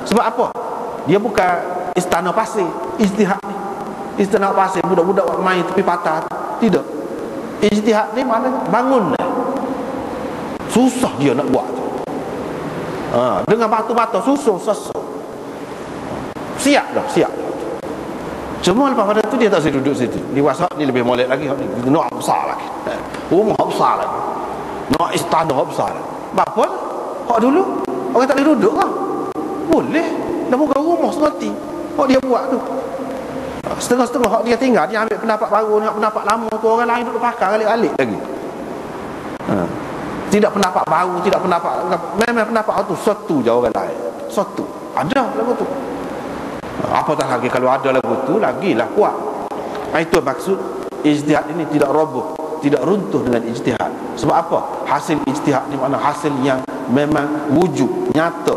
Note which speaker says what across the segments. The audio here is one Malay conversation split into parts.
Speaker 1: Sebab apa? Dia bukan istana pasir, ijtihad ni. Istana pasir budak-budak main tepi patah. Tidak. Ijtihad ni mana bangun dah. Susah dia nak buat tu. Dengan batu-batu susun. Siap dah. Cuma lepas pada tu dia tak boleh duduk situ. Di WhatsApp ni lebih molek lagi. Nak besar lagi. Rumah besar lagi. Nak istana besar lagi. Bapa hak dulu orang tak boleh duduk lah. Boleh. Dah buka rumah semati. Hak dia buat tu. Setengah-setengah hak dia tinggal, dia ambil pendapat baru, nak pendapat lama tu orang lain duduk pakai alik-alik lagi. Tidak pendapat baru, tidak pendapat, memang pendapat tu satu je orang lain. Satu. Ada lagu tu. Apatah lagi kalau ada lagu tu, lagilah kuat. Itu maksud ijtihad ini tidak roboh, tidak runtuh dengan ijtihad. Sebab apa? Hasil ijtihad ni makna hasil yang memang wujud, nyata.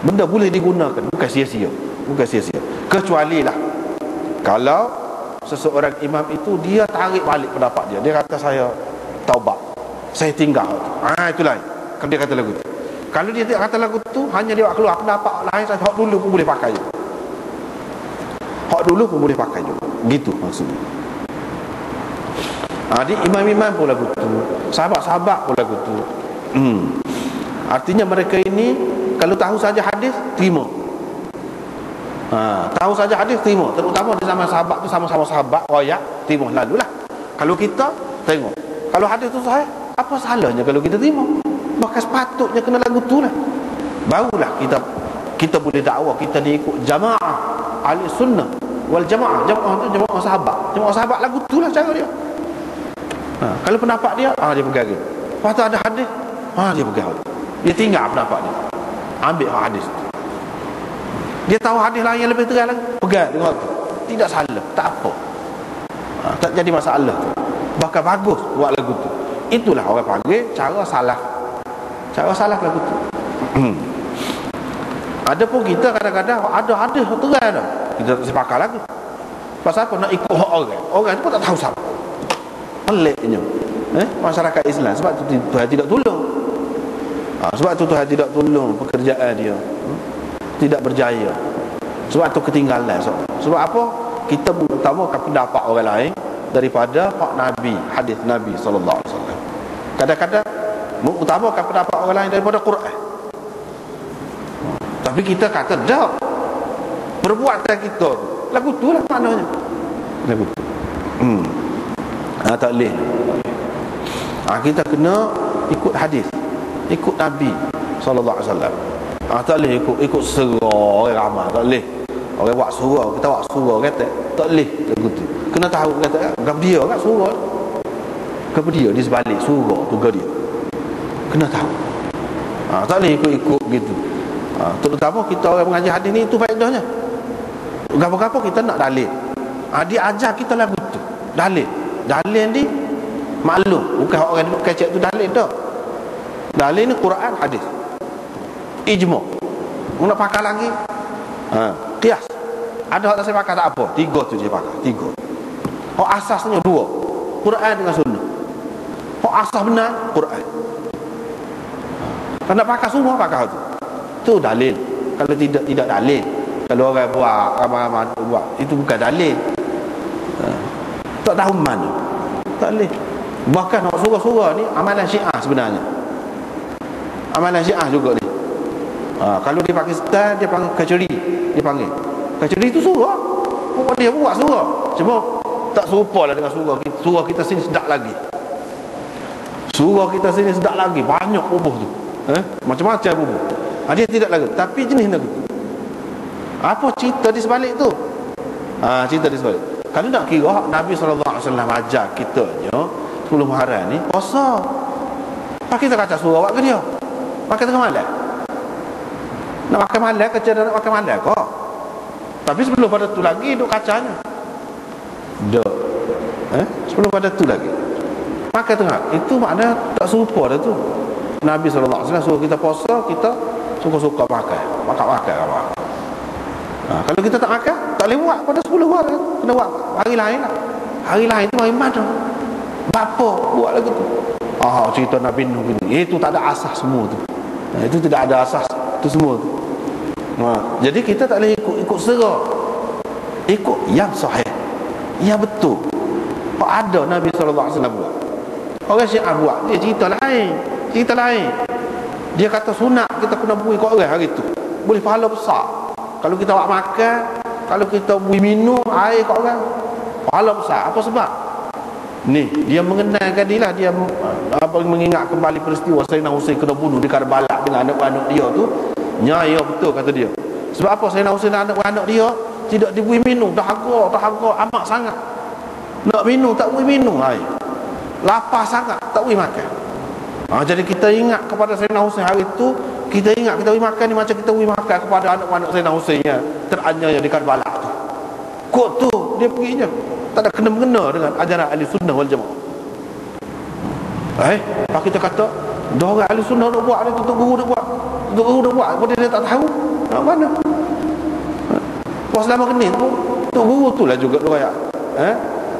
Speaker 1: Benda boleh digunakan, bukan sia-sia. Kecuali lah kalau seseorang imam itu dia tarik balik pendapat dia. Dia kata saya taubat, saya tinggal. Itu lain. Kalau dia kata lagu tu. Kalau dia tidak kata lagu tu, hanya dia keluar pendapat lain, hak dulu pun boleh pakai juga. Gitu maksudnya. Di imam-imam pun lagu tu, sahabat-sahabat pun lagu tu. Artinya mereka ini kalau tahu saja hadis, terima. Tahu saja hadis, terima. Terutama di zaman sahabat tu, sama-sama sahabat royak, terima lalulah. Kalau kita tengok, kalau hadis tu sahih, apa salahnya kalau kita terima? Maka sepatutnya kena lagu tu lah. Barulah kita boleh dakwah kita ni ikut jamaah ahli sunnah wal jamaah. Jamaah tu jamaah sahabat lagu tu lah cara dia. Kalau pendapat dia, dia pegang. Lepas tu ada hadis, dia pegang. Dia tinggal pendapat dia, ambil hadis. Dia tahu hadis lain yang lebih terang lagi, pegang tengok tu. Tidak salah, tak apa. Tak jadi masalah tu. Bahkan bagus buat lagu tu. Itulah orang panggil cara salah lagu tu. Ada pun kita kadang-kadang ada hadis terang dah, kita tak sepakat lagu. Pasal apa? Nak ikut hak orang tu pun tak tahu siapa. Peliknya masyarakat Islam. Sebab tu Tuhan tidak tolong. Sebab tu Tuhan tidak tolong pekerjaan dia, tidak berjaya. Sebab tu ketinggalan. Sebab apa? Kita mengutamakan pendapat orang lain daripada hak Nabi, hadis Nabi sallallahu alaihi wasallam. Kadang-kadang mengutamakan pendapat orang lain daripada Quran. Tapi kita kata dah, perbuatan kita lagu tu lah maknanya. Lagu tu. Tak boleh. Kita kena ikut hadis, ikut Nabi sallallahu alaihi wasallam. Tak boleh ikut serah orang ramai, tak boleh. Orang buat surah, kita buat surah kata tak boleh lagu tu. Kena tahu kata gap dia kat surah. Gap dia di sebalik surah tu gap dia. Kena tahu. Tak boleh ikut gitu. Terutama kita orang mengaji hadis ni, itu faedahnya. Gapo-gapo kita nak dalil. Dia ajar kita lagu tu. Dalil ni maklum, bukan orang duduk kecek tu dalil dah. Dalil ni Quran, hadis, ijma'. Nak pakai lagi qiyas. Ada hak tak saya pakai tak apa. 3 tu je pakai. 3. Hak asasnya 2. Quran dengan sunnah. Hak asas benar Quran. Kalau nak pakai semua pakai tu. Tu dalil. Kalau tidak dalil. Kalau orang buat ramai-ramai buat, itu bukan dalil. Tak tahu mana. Tak boleh. Bahkan hak surah-surah ni amalan Syiah sebenarnya. Amalan Syiah juga ni. Kalau di Pakistan dia panggil kaceri, dia panggil kaceri itu surah. Dia buat surah, cuma tak serupa lah dengan surah kita. Surah kita sini sedap lagi. Surah kita sini sedap lagi, banyak bubuh tu, macam-macam bubuh. Dia tidak lagi, tapi jenis lagu. Apa cerita di sebalik tu? Cerita di sebalik. Kalau nak kira Nabi SAW ajar kita 10 Muharram ni puasa. Kita kata surah awak ke dia? Pakai tengah malam. Nak makan malam ke cara nak makan malam kok. Tapi sebelum pada tu lagi duk kacanya. Duk. Sebelum pada tu lagi. Makan tengah. Itu makna tak serupa dah tu. Nabi SAW suruh kita puasa, kita suka-suka makan. Makan apa. Kalau kita tak makan, tak boleh buat pada 10 hari. Kena buat hari lain lah. Hari lain tu hari mana? Bapa buat lagu tu. Cerita Nabi Nuh ni. Itu tak ada asas semua tu. Itu tidak ada asas tu semua tu. Jadi kita tak boleh ikut sera, ikut yang sahih, yang betul. Ada Nabi SAW buat. Orang Syiah buat, dia cerita lain. Dia kata sunat kita kena bui kat orang hari tu, boleh pahala besar. Kalau kita buat makan, kalau kita bui minum air kat orang, pahala besar. Apa sebab? Ni dia mengenalkan dia lah, dia mengingat kembali peristiwa Sayyidina Husain kena bunuh di Karbala dengan anak-anak dia tu. Ya betul kata dia. Sebab apa? Sayyidina Husain dan anak-anak dia tidak dibui minum, dahaga amat sangat. Nak minum tak boleh minum air, lapar sangat tak boleh makan. Jadi kita ingat kepada Sayyidina Husain hari itu, kita ingat kita boleh makan ni macam kita boleh makan kepada anak-anak Sayyidina Husain yang teraniaya di Karbala tu. Kok tu dia perginya tak ada kena-mengena dengan ajaran ahli sunnah wal jamaah. Pak kita kata orang ahli sunnah nak buat ni, Tok Guru nak buat, apa dia tak tahu nak mana. Pas lama kini Tok Guru tu lah juga orang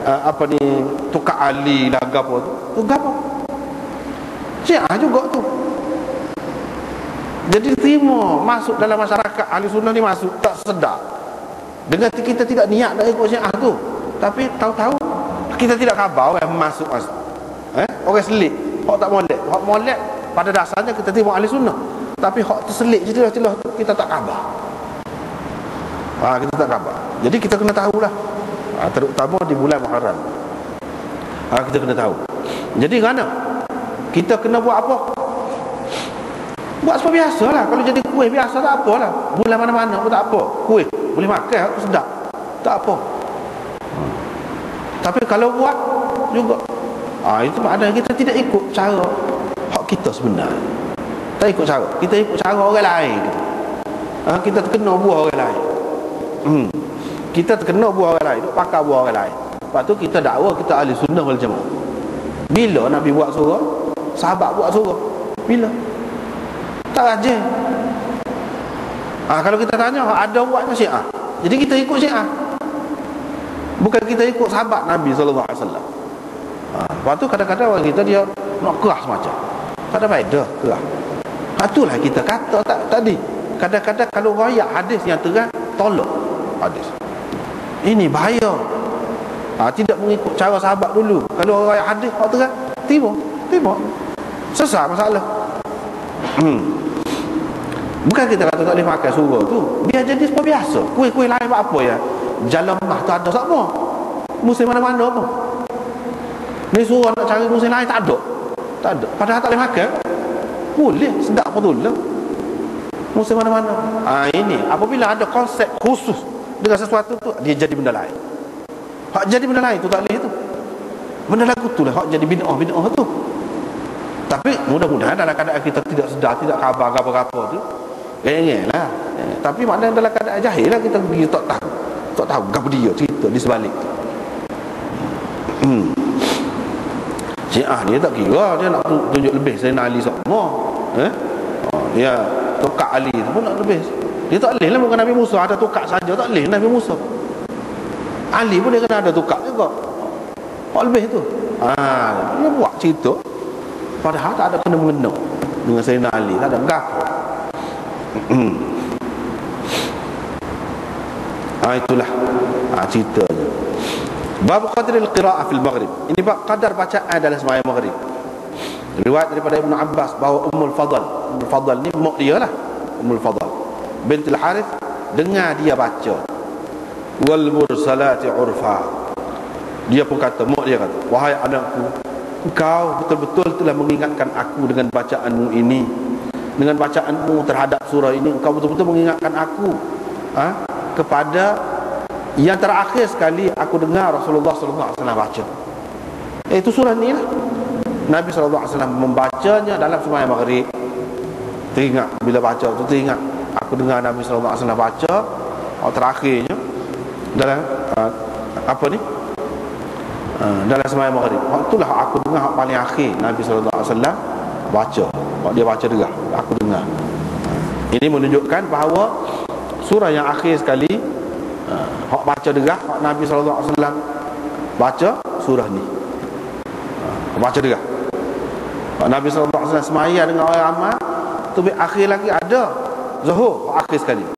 Speaker 1: apa ni tukar ali lah gapo tu gapo Syiah juga tu. Jadi terima masuk dalam masyarakat ahli sunnah ni, masuk tak sedar dengan kita tidak niat nak ikut Syiah tu, tapi tahu-tahu kita tidak khabar orang masuk orang selit, hak tak molek pada dasarnya kita terima ahli sunnah, tapi hak terselit celah-celah tu kita tak khabar. Kita tak khabar. Jadi kita kena tahulah, terutama di bulan Muharram. Kita kena tahu. Jadi kerana kita kena buat apa? Buat seperti biasa lah. Kalau jadi kuih biasa tak apa lah. Bulan mana-mana pun tak apa. Kuih boleh makan, aku sedap, tak apa. Tapi kalau buat juga itu maknanya kita tidak ikut cara hak kita sebenar. Tak ikut cara, kita ikut cara orang lain. Kita terkena buah orang lain. Kita terkena buah orang lain, duk pakai buah orang lain. Lepas tu kita dakwa kita ahli sunnah wal jamaah. Bila Nabi buat surah, sahabat buat surah? Bila? Tak rajin. Kalau kita tanya, ada buatnya Syiah, jadi kita ikut Syiah, bukan kita ikut sahabat Nabi SAW. Lepas tu kadang-kadang orang kita dia nak keras macam, tak ada faedah keras. Itulah kita kata tadi, kadang-kadang kalau royak hadis yang terang, tolak hadis. Ini bahaya. Tidak mengikut cara sahabat dulu. Kalau orang hadis hak terang, tiba sesat masalah. Bukan kita kata tak boleh makan surah tu, biar jadi seperti biasa. Kuih-kuih lain apa ya, jalan mah tak ada sama musim mana-mana pun. Ni surah nak cari musim lain tak ada. Padahal tak boleh makan, boleh sedap betul lah musim mana-mana. Ini apabila ada konsep khusus dengan sesuatu tu, dia jadi benda lain. Hak jadi benda lain tu tak boleh tu. Benda lagu tu lah hak jadi bid'ah tu. Tapi mudah-mudahan dalam keadaan kita tidak sedar, tidak khabar apa-apa tu, lah. Tapi maknanya dalam keadaan jahil lah kita pergi tak tahu apa dia cerita di sebalik tu. Syiah dia tak kira, dia nak tunjuk lebih Sayyidina Ali semua. Dia tukar Ali tu pun nak lebih. Dia tak boleh lah, bukan Nabi Musa ada tukar saja, tak boleh Nabi Musa. Ali pun dia kena ada tukar juga. Hak lebih tu. Dia buat cerita padahal tak ada kena-mengena dengan Sayyidina Ali, tak ada gapo. Itulah ceritanya. Bab qadril qira'ah fil maghrib. Ini bab qadar bacaan dalam sembahyang maghrib. Riwayat daripada Ibnu Abbas bahawa Ummul Fadl ni mak dia lah, Ummul Fadl bintul Harith, dengar dia baca wal mursalati urfa. Dia pun kata, mak dia kata, wahai anakku, engkau betul-betul telah mengingatkan aku dengan bacaanmu ini, dengan bacaanmu terhadap surah ini, engkau betul-betul mengingatkan aku kepada yang terakhir sekali aku dengar Rasulullah SAW baca. Itu surah ni lah. Nabi SAW membacanya dalam sembahyang maghrib. Teringat bila baca tu, teringat aku dengar Nabi SAW baca terakhirnya dalam dalam sembahyang maghrib. Itulah aku dengar paling akhir Nabi SAW baca. Dia baca dengar, aku dengar. Ini menunjukkan bahawa surah yang akhir sekali hak baca dengar, hak Nabi SAW baca surah ni, baca dengar. Nabi SAW semaya dengan orang ramai tu, akhir lagi ada Zuhur, akhir sekali